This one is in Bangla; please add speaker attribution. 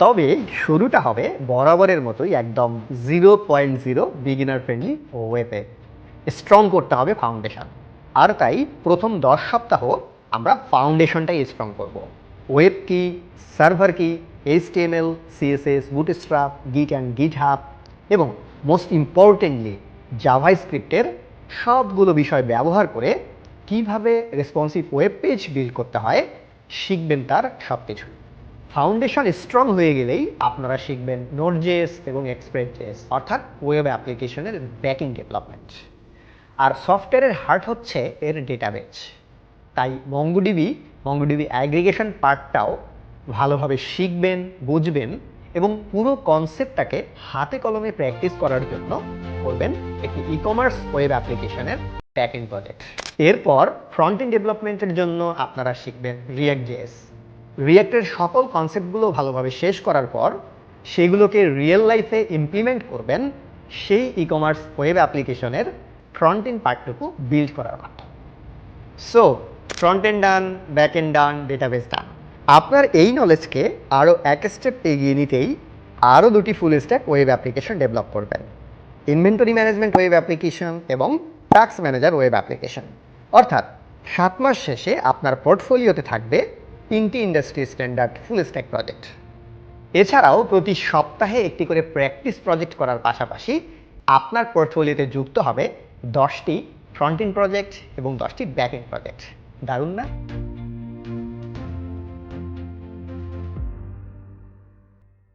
Speaker 1: তবে শুরুটা হবে বরাবরের মতোই একদম 0.0 বিগিনার ফ্রেন্ডলি ওয়েতে। স্ট্রং করতে হবে ফাউন্ডেশন। আর তাই প্রথম 10 সপ্তাহ আমরা ফাউন্ডেশনটাই স্ট্রং করব। ওয়েব কি, সার্ভার কি, HTML, CSS, বুটস্ট্র্যাপ, গিট অ্যান্ড গিটহাব এবং মোস্ট ইম্পর্টেন্টলি জাভাস্ক্রিপ্টের সবগুলো বিষয় ব্যবহার করে কিভাবে রেসপন্সিভ ওয়েব পেজ বিল্ড করতে হয় শিখবেন তার সব কিছু। ফাউন্ডেশন স্ট্রং হয়ে গেলেই আপনারা শিখবেন নোড.js এবং এক্সপ্রেস.js অর্থাৎ ওয়েব অ্যাপ্লিকেশনের ব্যাকএন্ড ডেভেলপমেন্ট। আর সফটওয়্যারের হার্ট হচ্ছে এর ডেটাবেজ। তাই মঙ্গোডিবি অ্যাগ্রিগেশন পার্টটাও ভালোভাবে শিখবেন, বুঝবেন এবং পুরো কনসেপ্টটাকে হাতে কলমে প্র্যাকটিস করার জন্য করবেন একটি ই কমার্স ওয়েব অ্যাপ্লিকেশনের ব্যাকএন্ড প্রজেক্ট। এরপর ফ্রন্ট এন্ড ডেভেলপমেন্টের জন্য আপনারা শিখবেন রিয়াক্ট.js। রিয়াক্টের সকল কনসেপ্টগুলো ভালোভাবে শেষ করার পর সেগুলোকে রিয়েল লাইফে ইমপ্লিমেন্ট করবেন সেই ই কমার্স ওয়েব অ্যাপ্লিকেশনের ফ্রন্ট এন্ড পার্টটুকু বিল্ড করার মাধ্যমে। সো ফ্রন্ট এন্ড ডান, ব্যাক এন্ড ডান, ডেটাবেস ডান। আপনার এই নলেজকে আরও এক স্টেপ এগিয়ে নিতেই আরও দুটি full stack web application develop করবেন, ইনভেন্টরি ম্যানেজমেন্ট ওয়েব অ্যাপ্লিকেশন এবং টাস্ক ম্যানেজার ওয়েব অ্যাপ্লিকেশন। অর্থাৎ 7 মাস শেষে আপনার পোর্টফোলিওতে থাকবে 3টি industry standard full stack project. এছাড়াও প্রতি সপ্তাহে একটি করে প্র্যাকটিস প্রজেক্ট করার পাশাপাশি আপনার পোর্টফোলিওতে যুক্ত হবে 10টি ফ্রন্ট এন্ড প্রজেক্ট এবং 10টি ব্যাক এন্ড প্রজেক্ট। দারুণ না?